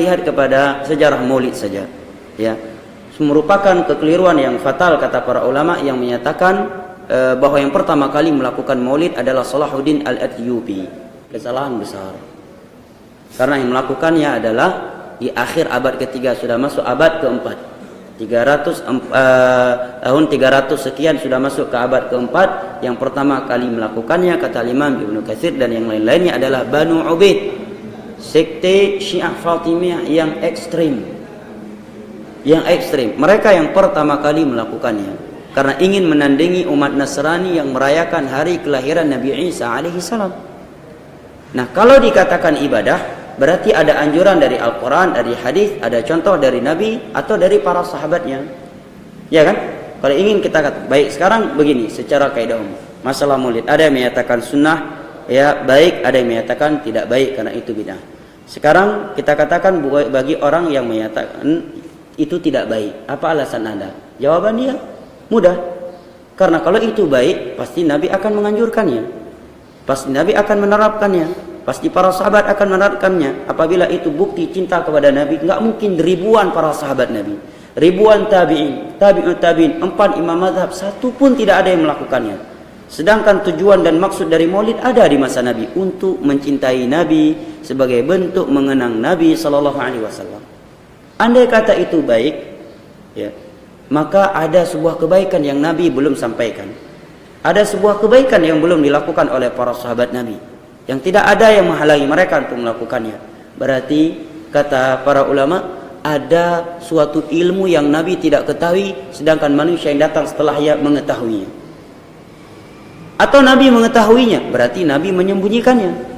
lihat kepada sejarah maulid saja, ya, merupakan kekeliruan yang fatal kata para ulama yang menyatakan bahwa yang pertama kali melakukan maulid adalah Salahuddin Al-Ayyubi. Kesalahan besar, karena yang melakukannya adalah di akhir abad ketiga, sudah masuk abad keempat, tahun 300 sekian sudah masuk ke abad keempat. Yang pertama kali melakukannya kata Imam Ibnu Katsir dan yang lain-lainnya adalah Banu Ubaid, sekte Syiah Fatimiyah yang ekstrim. Mereka yang pertama kali melakukannya karena ingin menandingi umat Nasrani yang merayakan hari kelahiran Nabi Isa alaihi salam. Nah, kalau dikatakan ibadah, berarti ada anjuran dari Al-Quran, dari hadis, ada contoh dari Nabi atau dari para sahabatnya, ya kan? Kalau ingin kita katakan baik, sekarang begini secara kaidah umum, masalah maulid, ada yang menyatakan sunnah, ya baik, ada yang menyatakan tidak baik karena itu bid'ah. Sekarang kita katakan bagi orang yang menyatakan itu tidak baik, apa alasan Anda? Jawaban dia mudah, karena kalau itu baik pasti Nabi akan menganjurkannya, pasti Nabi akan menerapkannya, pasti para sahabat akan menerapkannya. Apabila itu bukti cinta kepada Nabi, nggak mungkin ribuan para sahabat Nabi, ribuan tabi'in, tabi'ut tabi'in, 4 imam mazhab, satu pun tidak ada yang melakukannya. Sedangkan tujuan dan maksud dari maulid ada di masa Nabi, untuk mencintai Nabi sebagai bentuk mengenang Nabi sallallahu alaihi wasallam. Andai kata itu baik, ya, maka ada sebuah kebaikan yang Nabi belum sampaikan. Ada sebuah kebaikan yang belum dilakukan oleh para sahabat Nabi, yang tidak ada yang menghalangi mereka untuk melakukannya. Berarti kata para ulama, ada suatu ilmu yang Nabi tidak ketahui, sedangkan manusia yang datang setelahnya mengetahuinya. Atau Nabi mengetahuinya, berarti Nabi menyembunyikannya.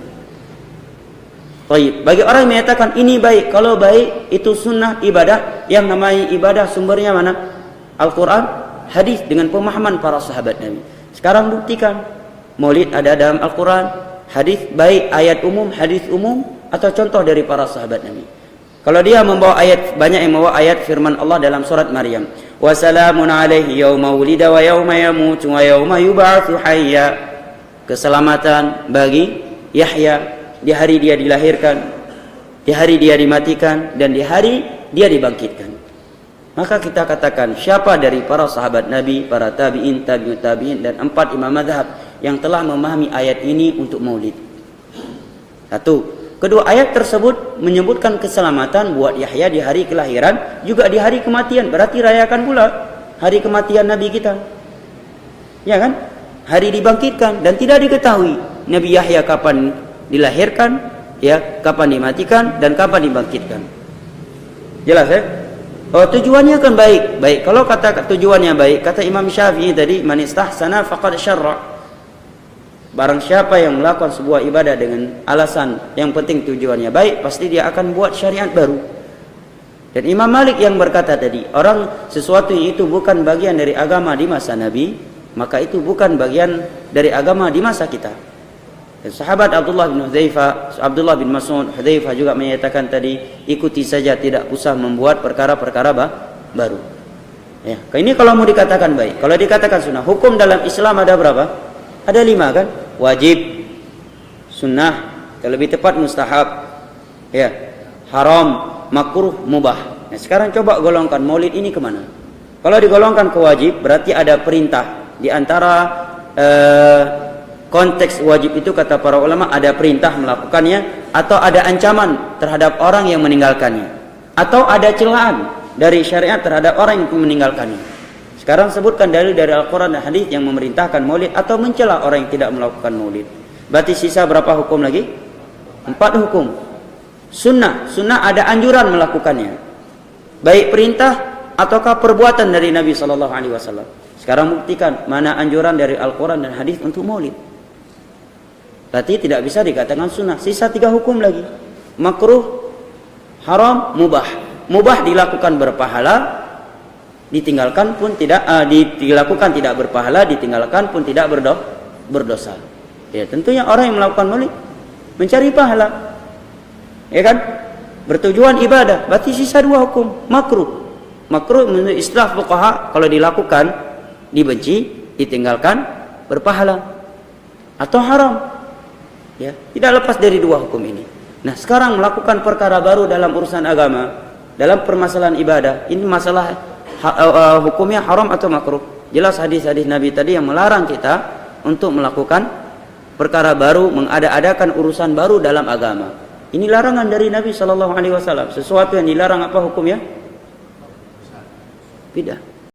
Baik, bagi orang yang menyatakan ini baik, kalau baik itu sunnah ibadah, yang namanya ibadah sumbernya mana? Al-Quran, hadis dengan pemahaman para sahabat Nabi. Sekarang buktikan, maulid ada dalam Al-Quran, hadis, baik ayat umum, hadis umum, atau contoh dari para sahabat Nabi. Kalau dia membawa ayat, banyak yang membawa ayat firman Allah dalam surat Maryam, wa salamun alaihi yauma wulida wa yauma yamutu wa yauma yub'atsu hayya. Keselamatan bagi Yahya di hari dia dilahirkan, di hari dia dimatikan, dan di hari dia dibangkitkan. Maka kita katakan, siapa dari para sahabat Nabi, para tabi'in, tabi'ut tabi'in, dan 4 imam mazhab yang telah memahami ayat ini untuk maulid? Satu. Kedua, ayat tersebut menyebutkan keselamatan buat Yahya di hari kelahiran, juga di hari kematian. Berarti rayakan pula hari kematian Nabi kita, ya kan? Hari dibangkitkan, dan tidak diketahui Nabi Yahya kapan dilahirkan, ya, kapan dimatikan, dan kapan dibangkitkan. Jelas ya? Oh, tujuannya kan baik. Baik, kalau kata tujuannya baik, kata Imam Syafi'i tadi, man istahsana faqad syarra. Barang siapa yang melakukan sebuah ibadah dengan alasan yang penting tujuannya baik, pasti dia akan buat syariat baru. Dan Imam Malik yang berkata tadi, orang sesuatu yang itu bukan bagian dari agama di masa Nabi, maka itu bukan bagian dari agama di masa kita. Dan sahabat Abdullah bin Hudzaifah, Abdullah bin Mas'ud, Hudzaifah juga menyatakan tadi, ikuti saja, tidak usah membuat perkara-perkara baru. Ya, ini kalau mau dikatakan baik. Kalau dikatakan sunnah, hukum dalam Islam ada berapa? Ada 5 kan? Wajib, sunnah, lebih tepat mustahab, ya, haram, makruh, mubah. Nah, sekarang coba golongkan maulid ini kemana? Kalau digolongkan ke wajib, berarti ada perintah. Di antara konteks wajib itu kata para ulama, ada perintah melakukannya, atau ada ancaman terhadap orang yang meninggalkannya, atau ada celaan dari syariat terhadap orang yang meninggalkannya. Sekarang sebutkan dalil dari Al-Quran dan hadis yang memerintahkan maulid atau mencela orang yang tidak melakukan maulid. Berarti sisa berapa hukum lagi? 4 hukum. Sunnah ada anjuran melakukannya, baik perintah ataukah perbuatan dari Nabi SAW. Sekarang buktikan mana anjuran dari Al-Quran dan hadis untuk maulid. Berarti tidak bisa dikatakan sunnah. Sisa 3 hukum lagi, makruh, haram, mubah. Mubah dilakukan berpahala, ditinggalkan pun tidak, dilakukan tidak berpahala, ditinggalkan pun tidak berdosa. Ya, tentunya orang yang melakukan maulid mencari pahala, ya kan? Bertujuan ibadah. Berarti sisa 2 hukum. Makruh menurut istilah fuqaha, kalau dilakukan dibenci, ditinggalkan berpahala. Atau haram. Ya, tidak lepas dari 2 hukum ini. Nah, sekarang melakukan perkara baru dalam urusan agama, dalam permasalahan ibadah, ini masalah hukumnya haram atau makruh. Jelas hadis-hadis Nabi tadi yang melarang kita untuk melakukan perkara baru, mengada-adakan urusan baru dalam agama. Ini larangan dari Nabi SAW. Sesuatu yang dilarang apa hukumnya? Bidah.